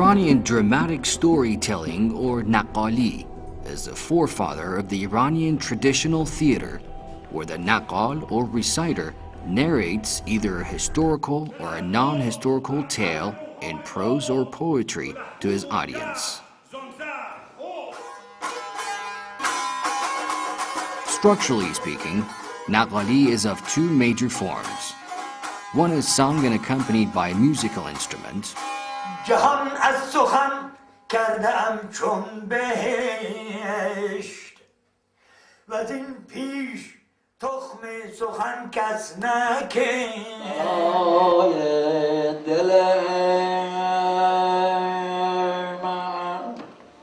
Iranian dramatic storytelling, or Naqqāli, is the forefather of the Iranian traditional theater, where the Naqqāl, or reciter, narrates either a historical or a non-historical tale in prose or poetry to his audience. Structurally speaking, Naqqāli is of two major forms. One is sung and accompanied by a musical instrument. جهان از سخن کردم چون بهشت و از این پیش تخم سخن کس نکرد.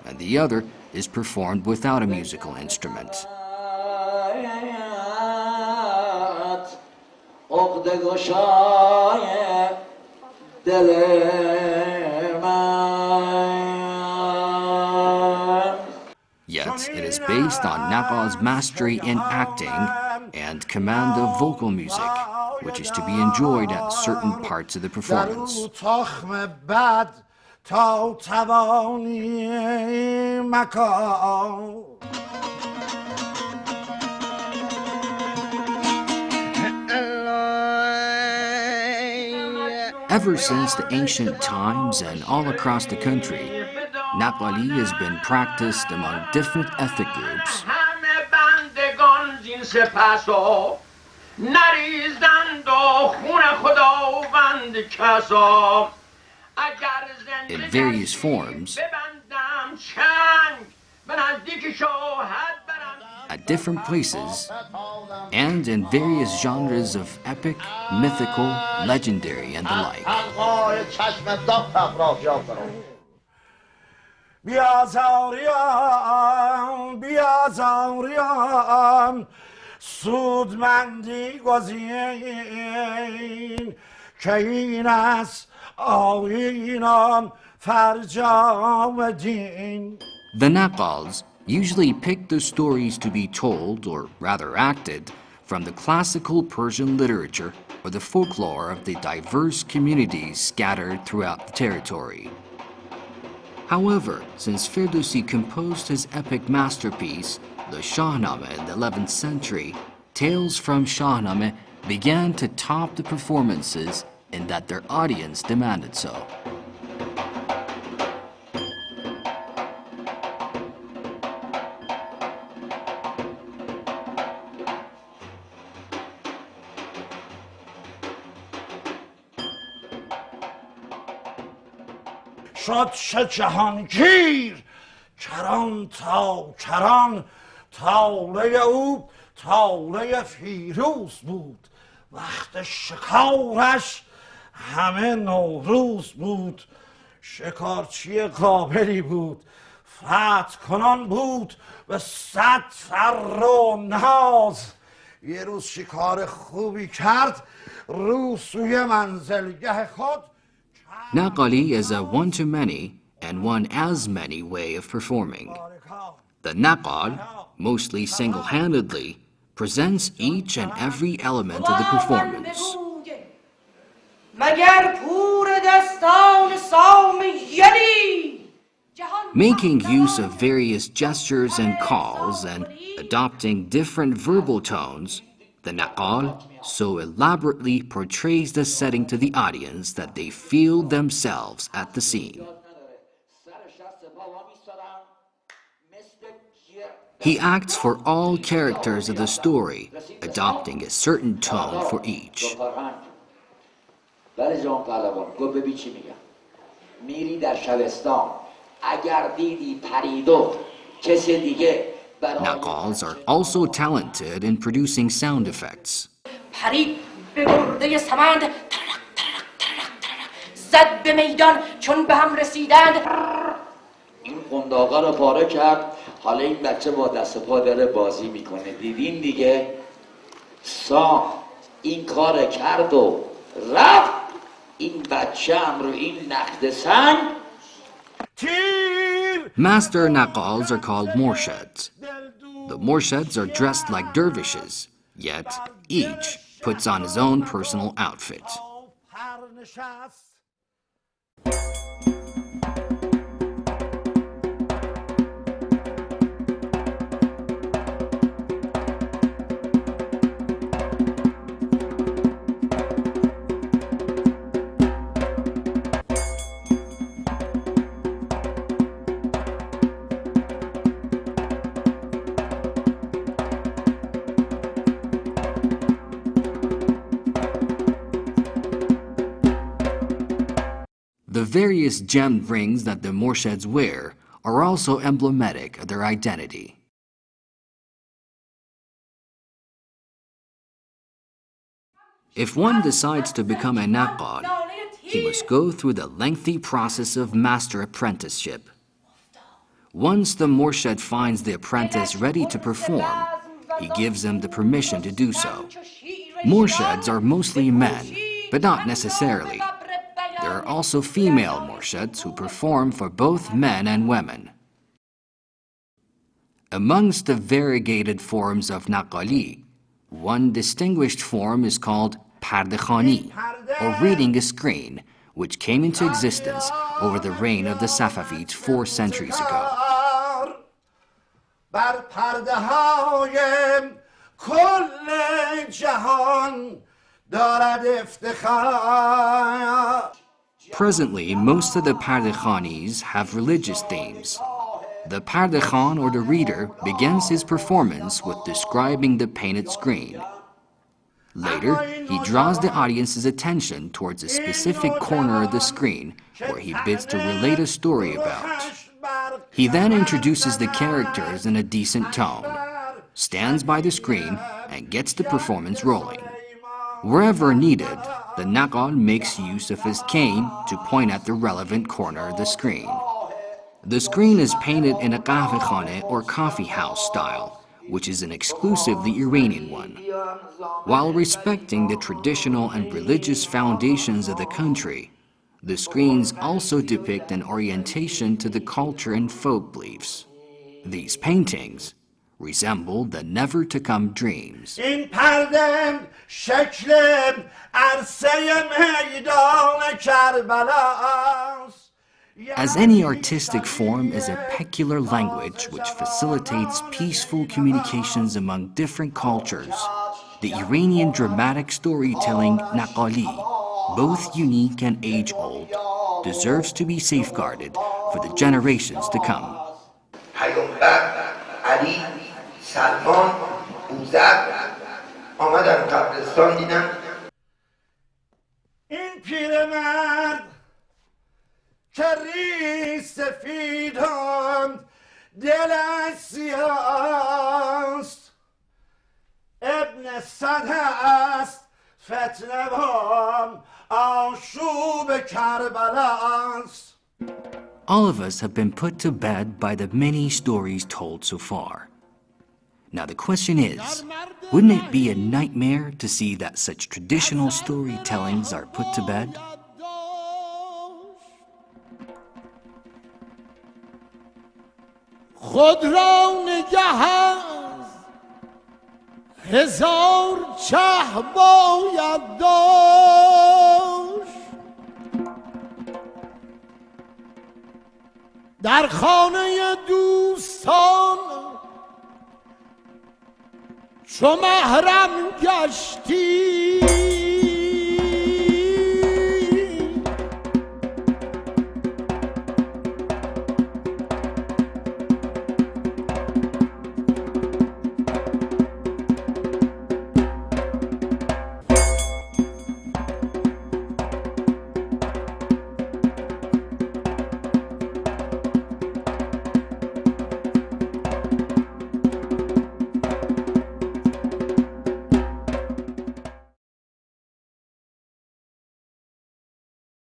And the other is performed without a musical instrument. Yet it is based on Naqqāl's mastery in acting and command of vocal music, which is to be enjoyed at certain parts of the performance. Ever since the ancient times and all across the country, Naqqāli has been practiced among different ethnic groups. In various forms, at different places, and in various genres of epic, mythical, legendary, and the like. The Naqqāls usually pick the stories to be told, or rather acted, from the classical Persian literature or the folklore of the diverse communities scattered throughout the territory. However, since Ferdowsi composed his epic masterpiece, the Shahnameh, in the 11th century, tales from Shahnameh began to top the performances in that their audience demanded so. شد جهانگیر کران تا کران تاله او تاله فیروز بود وقت شکارش همه نوروز بود شکارچی قابلی بود فتح کنان بود به 100 فر و ناز یه روز شکار خوبی کرد رو سوی منزلگه خود. Naqqāli is a one-to-many and one-as-many way of performing. The Naqqāl, mostly single-handedly, presents each and every element of the performance. Making use of various gestures and calls and adopting different verbal tones, the Naqqāl so elaborately portrays the setting to the audience that they feel themselves at the scene. He acts for all characters of the story, adopting a certain tone for each. Naqqāls are also talented in producing sound effects. این قنداقا رو پاره کرد حالا این بچه با دست و پا داره بازی میکنه دیدین دیگه سا این کار کرد و رفت این بچه هم رو این نخد سنگ. Master Naqqāls are called Morshads. The Morshads are dressed like dervishes, yet each puts on his own personal outfit. The various gemmed rings that the Morsheds wear are also emblematic of their identity. If one decides to become a Naqqāli, he must go through the lengthy process of master apprenticeship. Once the Morshed finds the apprentice ready to perform, he gives them the permission to do so. Morsheds are mostly men, but not necessarily. There are also female Morsheds who perform for both men and women. Amongst the variegated forms of Naqqāli, one distinguished form is called Pardekhani, or reading a screen, which came into existence over the reign of the Safavids 4 centuries ago. Presently, most of the Pardekhanis have religious themes. The Pardekhan, or the reader, begins his performance with describing the painted screen. Later, he draws the audience's attention towards a specific corner of the screen where he bids to relate a story about. He then introduces the characters in a decent tone, stands by the screen, and gets the performance rolling. Wherever needed, the Naqqāli makes use of his cane to point at the relevant corner of the screen. The screen is painted in a kahvekhane or coffee house style, which is an exclusively Iranian one. While respecting the traditional and religious foundations of the country, the screens also depict an orientation to the culture and folk beliefs. These paintings resemble the never-to-come dreams. As any artistic form is a peculiar language which facilitates peaceful communications among different cultures, the Iranian dramatic storytelling Naqqāli, both unique and age-old, deserves to be safeguarded for the generations to come. کری سفیدم دلش سیاست ابن صد است فتنه بام آشوب کربلاست. All of us have been put to bed by the many stories told so far. Now the question is, wouldn't it be a nightmare to see that such traditional storytellings are put to bed? خود را نگه از هزار چه باید داشت در خانه دوستان چو محرم گشتی